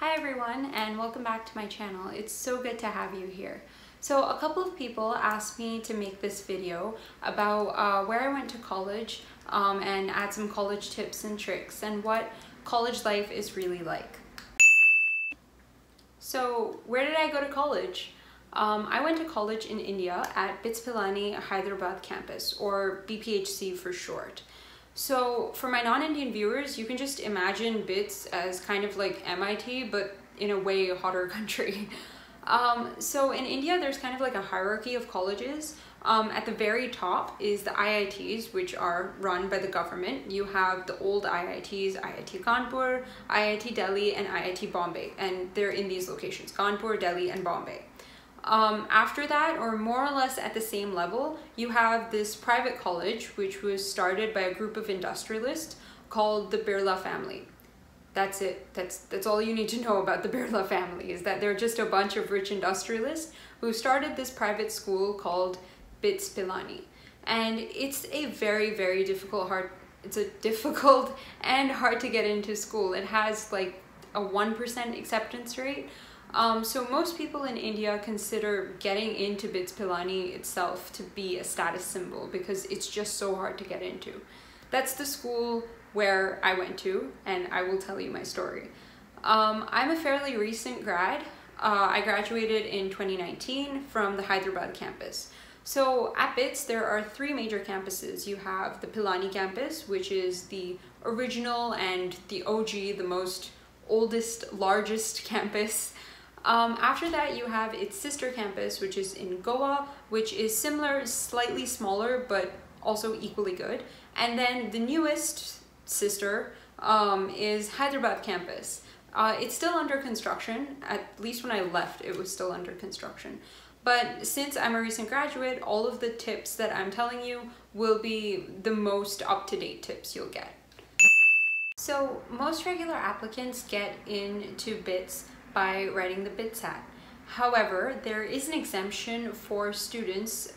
Hi everyone, and welcome back to my channel. It's so good to have you here. So a couple of people asked me to make this video about where I went to college and add some college tips and tricks and what college life is really like. So where did I go to college? I went to college in India at PILANI Hyderabad campus, or BPHC for short. So for my non-Indian viewers, you can just imagine BITS as kind of like MIT, but in a way hotter country. So in India, there's kind of like a hierarchy of colleges. At the very top is the IITs, which are run by the government. You have the old IITs, IIT Kanpur, IIT Delhi, and IIT Bombay, and they're in these locations, Kanpur, Delhi, and Bombay. After that, or more or less at the same level, you have this private college, which was started by a group of industrialists called the Birla family. That's it. That's all you need to know about the Birla family, is that they're just a bunch of rich industrialists who started this private school called BITS Pilani. And it's a very difficult and hard to get into school. It has like a 1% acceptance rate. So most people in India consider getting into BITS Pilani itself to be a status symbol because it's just so hard to get into. That's the school where I went to, and I will tell you my story. I'm a fairly recent grad. I graduated in 2019 from the Hyderabad campus. So at BITS, there are three major campuses. You have the Pilani campus, which is the original and the OG, the most oldest, largest campus. After that, you have its sister campus, which is in Goa, which is similar, slightly smaller, but also equally good. And then the newest sister is Hyderabad campus. It's still under construction. At least when I left, it was still under construction. But since I'm a recent graduate, all of the tips that I'm telling you will be the most up-to-date tips you'll get. So most regular applicants get into BITS by writing the BITSAT. However, there is an exemption for students,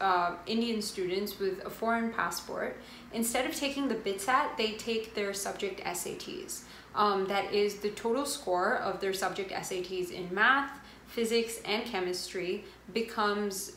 Indian students with a foreign passport. Instead of taking the BITSAT, they take their subject SATs. That is the total score of their subject SATs in math, physics, and chemistry becomes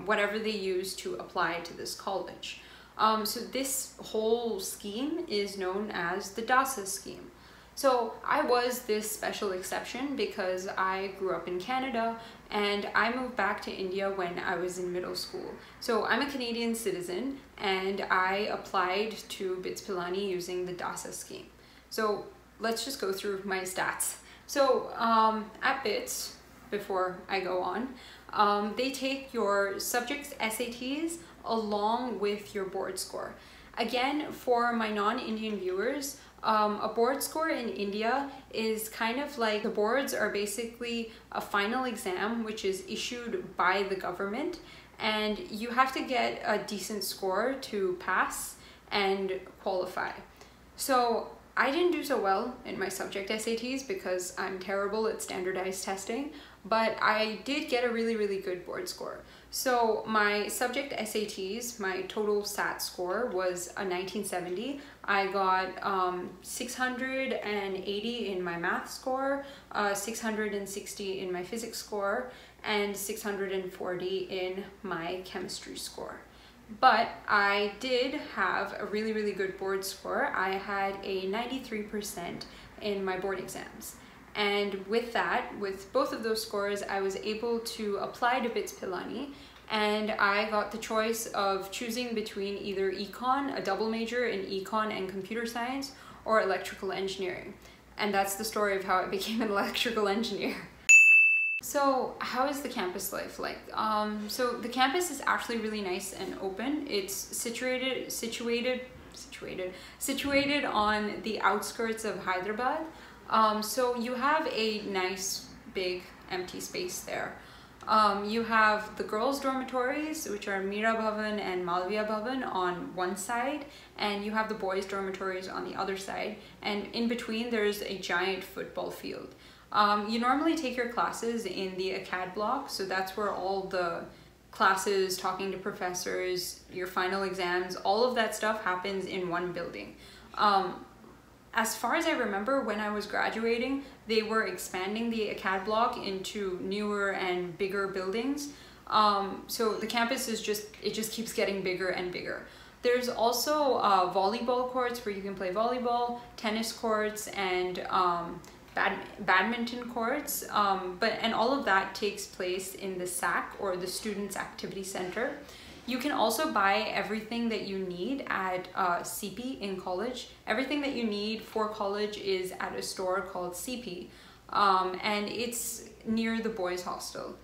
whatever they use to apply to this college. So this whole scheme is known as the DASA Scheme. So I was this special exception because I grew up in Canada and I moved back to India when I was in middle school. So I'm a Canadian citizen and I applied to BITS Pilani using the DASA scheme. So let's just go through my stats. So at BITS, before I go on, they take your subjects SATs along with your board score. Again, for my non-Indian viewers, a board score in India is kind of like, the boards are basically a final exam which is issued by the government, and you have to get a decent score to pass and qualify. So I didn't do so well in my subject SATs because I'm terrible at standardized testing, but I did get a really good board score. So my subject SATs, my total SAT score was a 1970. I got 680 in my math score, 660 in my physics score, and 640 in my chemistry score. But I did have a really good board score. I had a 93% in my board exams. And with that, with both of those scores, I was able to apply to BITS Pilani, and I got the choice of choosing between either econ, a double major in econ and computer science, or electrical engineering. And that's the story of how I became an electrical engineer. So how is the campus life like? So the campus is actually really nice and open. It's situated on the outskirts of Hyderabad. So you have a nice big empty space there. You have the girls' dormitories, which are Mira Bhavan and Malviya Bhavan, on one side, and you have the boys' dormitories on the other side, and in between there's a giant football field. You normally take your classes in the ACAD block, so that's where all the classes, talking to professors, your final exams, all of that stuff happens in one building. As far as I remember, when I was graduating, they were expanding the Acad block into newer and bigger buildings. So the campus is it just keeps getting bigger and bigger. There's also volleyball courts where you can play volleyball, tennis courts, and badminton courts. And all of that takes place in the SAC, or the Students Activity Center. You can also buy everything that you need at CP in college. Everything that you need for college is at a store called CP, and it's near the boys' hostel.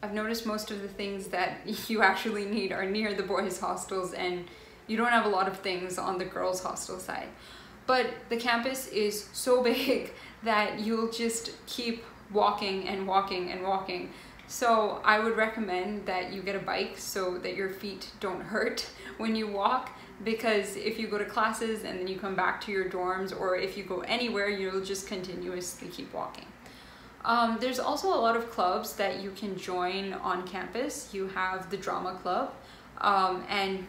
I've noticed most of the things that you actually need are near the boys' hostels, and you don't have a lot of things on the girls' hostel side. But the campus is so big that you'll just keep walking and walking and walking. So I would recommend that you get a bike so that your feet don't hurt when you walk, because if you go to classes and then you come back to your dorms, or if you go anywhere, you'll just continuously keep walking. There's also a lot of clubs that you can join on campus. You have the drama club, and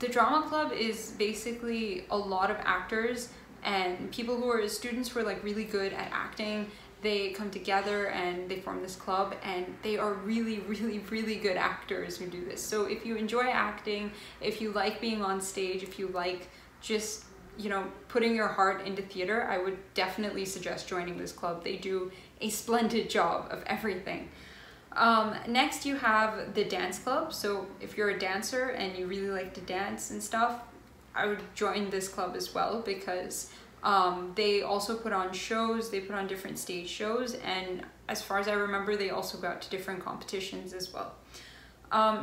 the drama club is basically a lot of actors and people who are students who are like really good at acting. They come together and they form this club, and they are really, really, really good actors who do this. So if you enjoy acting, if you like being on stage, if you like just, you know, putting your heart into theater, I would definitely suggest joining this club. They do a splendid job of everything. Next you have the dance club. So if you're a dancer and you really like to dance and stuff, I would join this club as well, because they also put on shows, they put on different stage shows, and as far as I remember, they also go out to different competitions as well.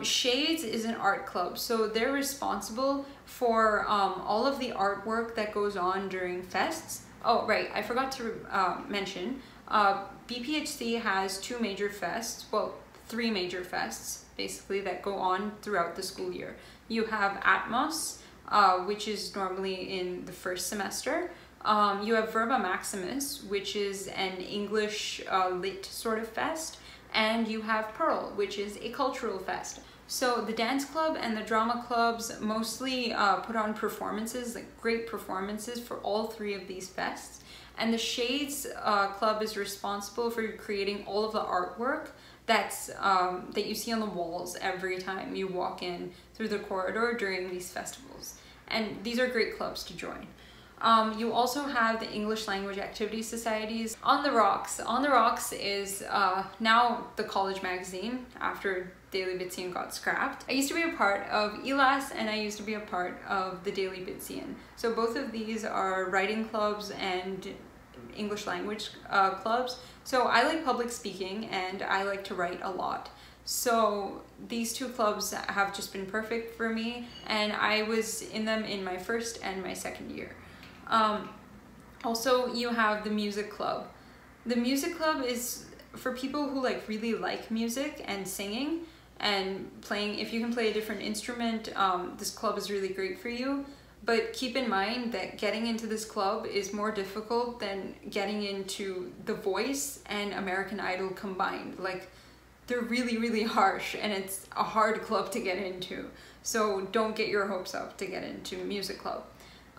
Shades is an art club, so they're responsible for all of the artwork that goes on during fests. Oh right, I forgot to mention, BPHC has three major fests basically that go on throughout the school year. You have Atmos, which is normally in the first semester. You have Verba Maximus, which is an English lit sort of fest, and you have Pearl, which is a cultural fest. So the dance club and the drama clubs mostly put on performances, like great performances for all three of these fests. And the Shades club is responsible for creating all of the artwork that you see on the walls every time you walk in through the corridor during these festivals. And these are great clubs to join. You also have the English Language Activity Societies. On the Rocks. On the Rocks is now the college magazine after Daily Bitsian got scrapped. I used to be a part of ELAS, and I used to be a part of the Daily Bitsian. So both of these are writing clubs and English language clubs. So I like public speaking and I like to write a lot. So these two clubs have just been perfect for me, and I was in them in my first and my second year. Also, you have the music club. The music club is for people who really like music and singing and playing. If you can play a different instrument, this club is really great for you. But keep in mind that getting into this club is more difficult than getting into The Voice and American Idol combined. They're really, really harsh, and it's a hard club to get into. So don't get your hopes up to get into music club.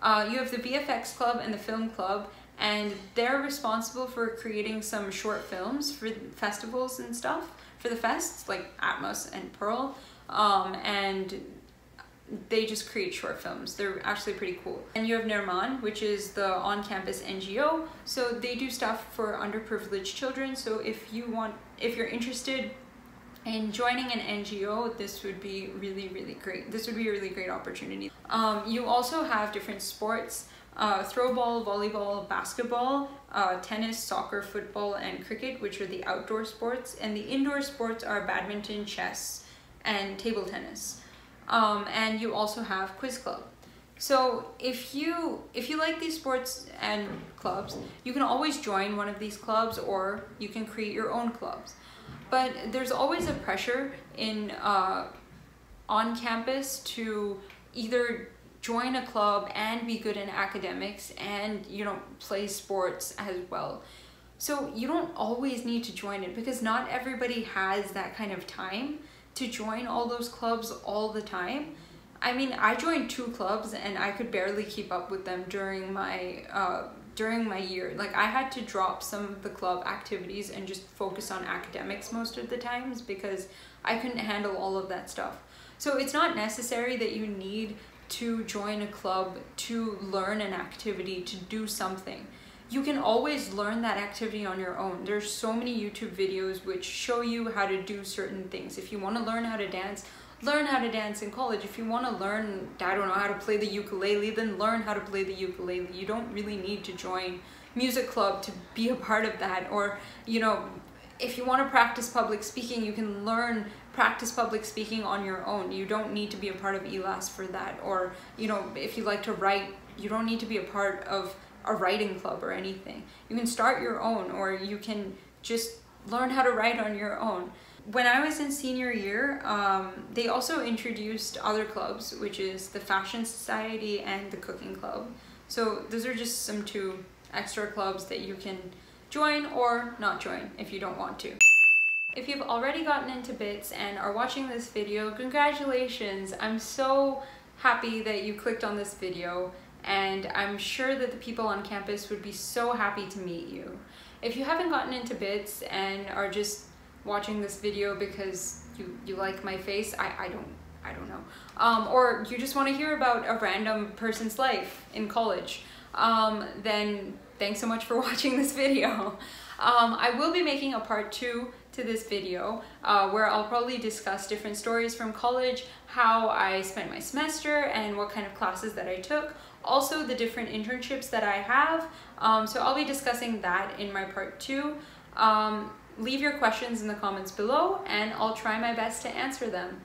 You have the VFX club and the film club, and they're responsible for creating some short films for festivals and stuff, for the fests, like Atmos and Pearl, and they just create short films. They're actually pretty cool. And you have Nirman, which is the on-campus NGO, so they do stuff for underprivileged children. So if you're interested in joining an NGO, this would be really, really great. This would be a really great opportunity. You also have different sports, throwball, volleyball, basketball, tennis, soccer, football, and cricket, which are the outdoor sports. And the indoor sports are badminton, chess, and table tennis. And you also have quiz club. So if you like these sports and clubs, you can always join one of these clubs, or you can create your own clubs. But there's always a pressure on campus to either join a club and be good in academics and play sports as well. So you don't always need to join it, because not everybody has that kind of time to join all those clubs all the time. I mean, I joined 2 clubs and I could barely keep up with them during my year. Like, I had to drop some of the club activities and just focus on academics most of the times because I couldn't handle all of that stuff. So it's not necessary that you need to join a club to learn an activity, to do something. You can always learn that activity on your own. There's so many YouTube videos which show you how to do certain things. If you want to learn how to dance, learn how to dance in college. If you want to learn, I don't know, how to play the ukulele, then learn how to play the ukulele. You don't really need to join music club to be a part of that. Or, you know, if you want to practice public speaking, you can practice public speaking on your own. You don't need to be a part of ELAS for that. Or, you know, if you like to write, you don't need to be a part of a writing club or anything. You can start your own, or you can just learn how to write on your own. When I was in senior year, they also introduced other clubs, which is the Fashion Society and the Cooking Club. So those are just some 2 extra clubs that you can join or not join if you don't want to. If you've already gotten into bits and are watching this video, congratulations! I'm so happy that you clicked on this video, and I'm sure that the people on campus would be so happy to meet you. If you haven't gotten into bits and are just watching this video because you like my face, I don't know, or you just want to hear about a random person's life in college, then thanks so much for watching this video. I will be making a part 2 to this video where I'll probably discuss different stories from college, how I spent my semester and what kind of classes that I took, also the different internships that I have. So I'll be discussing that in my part 2. Leave your questions in the comments below and I'll try my best to answer them.